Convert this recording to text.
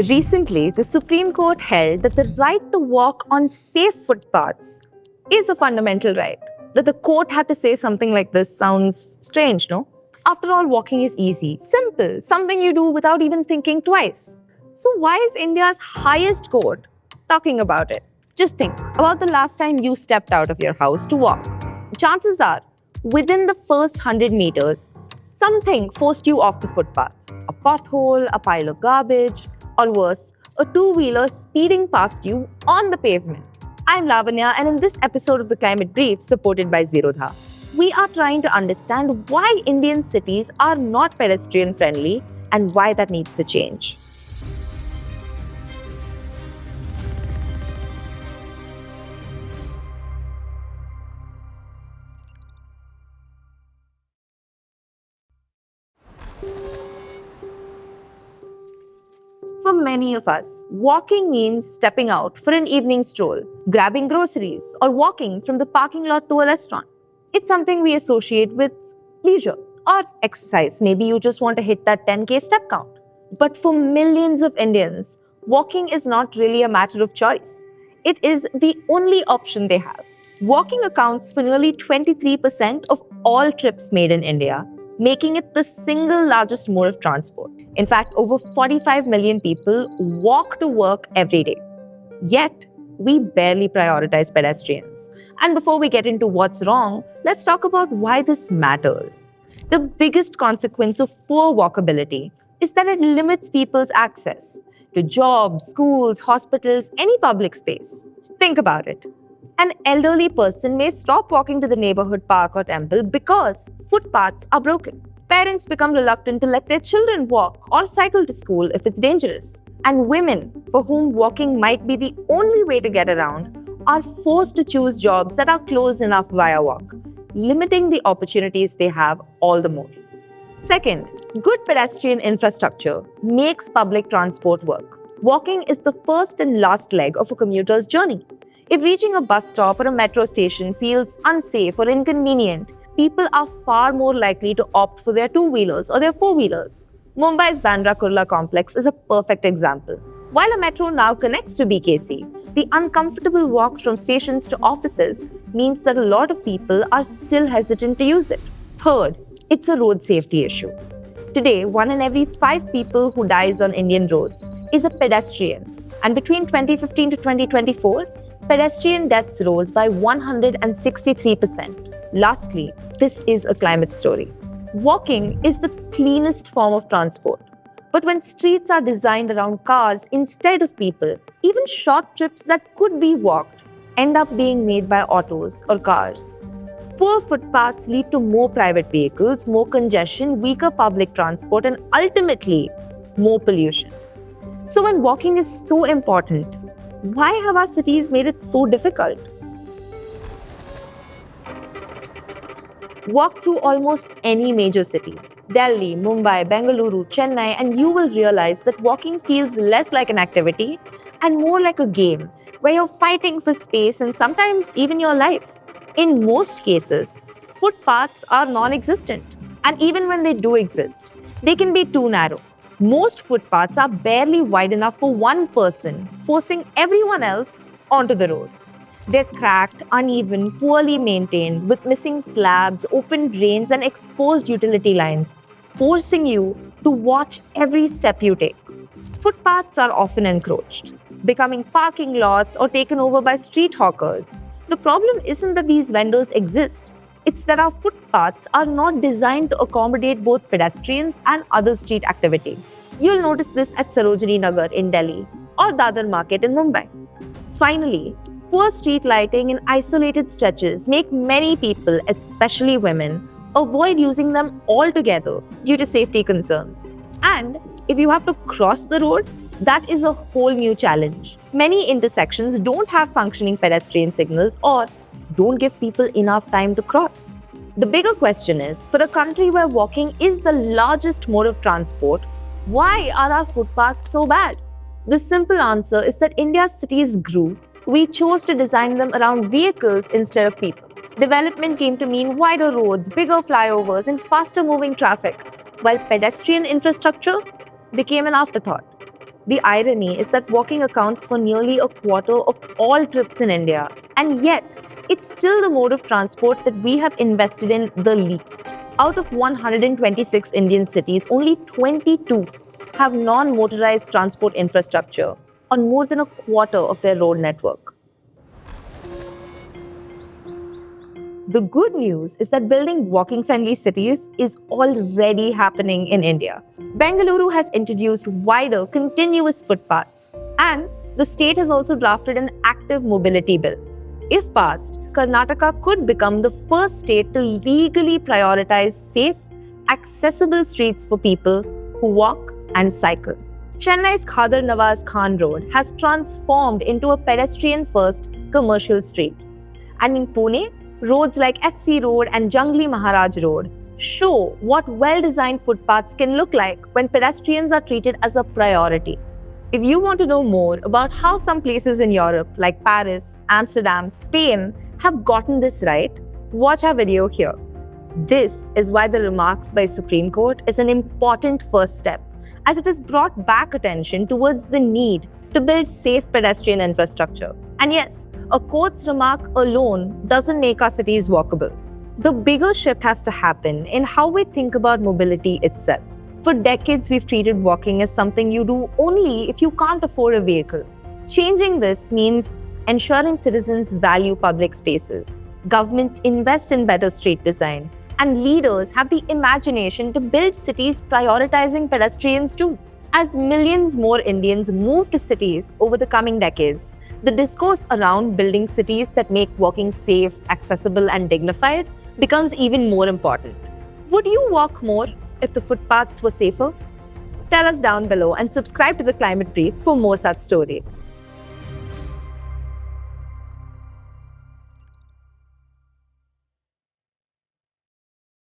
Recently, the Supreme Court held that the right to walk on safe footpaths is a fundamental right. That the court had to say something like this sounds strange, no? After all, walking is easy, simple, something you do without even thinking twice. So why is India's highest court talking about it? Just think about the last time you stepped out of your house to walk. Chances are, within the first 100 meters, something forced you off the footpath. A pothole, a pile of garbage, or worse, a two-wheeler speeding past you on the pavement. I'm Lavanya, and in this episode of the Climate Brief, supported by Zerodha, we are trying to understand why Indian cities are not pedestrian-friendly and why that needs to change. For many of us, walking means stepping out for an evening stroll, grabbing groceries, or walking from the parking lot to a restaurant. It's something we associate with leisure or exercise. Maybe you just want to hit that 10K step count. But for millions of Indians, walking is not really a matter of choice. It is the only option they have. Walking accounts for nearly 23% of all trips made in India, making it the single largest mode of transport. In fact, over 45 million people walk to work every day. Yet, we barely prioritize pedestrians. And before we get into what's wrong, let's talk about why this matters. The biggest consequence of poor walkability is that it limits people's access to jobs, schools, hospitals, any public space. Think about it. An elderly person may stop walking to the neighborhood park or temple because footpaths are broken. Parents become reluctant to let their children walk or cycle to school if it's dangerous. And women, for whom walking might be the only way to get around, are forced to choose jobs that are close enough via walk, limiting the opportunities they have all the more. Second, good pedestrian infrastructure makes public transport work. Walking is the first and last leg of a commuter's journey. If reaching a bus stop or a metro station feels unsafe or inconvenient, people are far more likely to opt for their two-wheelers or their four-wheelers. Mumbai's Bandra Kurla complex is a perfect example. While a metro now connects to BKC, the uncomfortable walk from stations to offices means that a lot of people are still hesitant to use it. Third, it's a road safety issue. Today, 1 in every 5 people who dies on Indian roads is a pedestrian. And between 2015 to 2024, pedestrian deaths rose by 163%. Lastly, this is a climate story. Walking is the cleanest form of transport. But when streets are designed around cars instead of people, even short trips that could be walked end up being made by autos or cars. Poor footpaths lead to more private vehicles, more congestion, weaker public transport, and ultimately, more pollution. So when walking is so important, why have our cities made it so difficult? Walk through almost any major city, Delhi, Mumbai, Bengaluru, Chennai, and you will realize that walking feels less like an activity and more like a game where you're fighting for space and sometimes even your life. In most cases, footpaths are non-existent, and even when they do exist, they can be too narrow. Most footpaths are barely wide enough for one person, forcing everyone else onto the road. They're cracked, uneven, poorly maintained, with missing slabs, open drains, and exposed utility lines, forcing you to watch every step you take. Footpaths are often encroached, becoming parking lots or taken over by street hawkers. The problem isn't that these vendors exist. It's that our footpaths are not designed to accommodate both pedestrians and other street activity. You'll notice this at Sarojini Nagar in Delhi or Dadar Market in Mumbai. Finally, poor street lighting in isolated stretches make many people, especially women, avoid using them altogether due to safety concerns. And if you have to cross the road, that is a whole new challenge. Many intersections don't have functioning pedestrian signals or don't give people enough time to cross. The bigger question is, for a country where walking is the largest mode of transport, why are our footpaths so bad? The simple answer is that India's cities grew. We chose to design them around vehicles instead of people. Development came to mean wider roads, bigger flyovers, and faster moving traffic, while pedestrian infrastructure became an afterthought. The irony is that walking accounts for nearly a quarter of all trips in India, and yet it's still the mode of transport that we have invested in the least. Out of 126 Indian cities, only 22 have non-motorized transport infrastructure on more than a quarter of their road network. The good news is that building walking-friendly cities is already happening in India. Bengaluru has introduced wider, continuous footpaths, and the state has also drafted an active mobility bill. If passed, Karnataka could become the first state to legally prioritize safe, accessible streets for people who walk and cycle. Chennai's Khadar Nawaz Khan Road has transformed into a pedestrian-first commercial street. And in Pune, roads like FC Road and Jangli Maharaj Road show what well-designed footpaths can look like when pedestrians are treated as a priority. If you want to know more about how some places in Europe like Paris, Amsterdam, Spain have gotten this right, watch our video here. This is why the remarks by Supreme Court is an important first step, as it has brought back attention towards the need to build safe pedestrian infrastructure. And yes, a court's remark alone doesn't make our cities walkable. The bigger shift has to happen in how we think about mobility itself. For decades, we've treated walking as something you do only if you can't afford a vehicle. Changing this means ensuring citizens value public spaces, governments invest in better street design, and leaders have the imagination to build cities prioritizing pedestrians too. As millions more Indians move to cities over the coming decades, the discourse around building cities that make walking safe, accessible, and dignified becomes even more important. Would you walk more if the footpaths were safer? Tell us down below and subscribe to the Climate Brief for more such stories.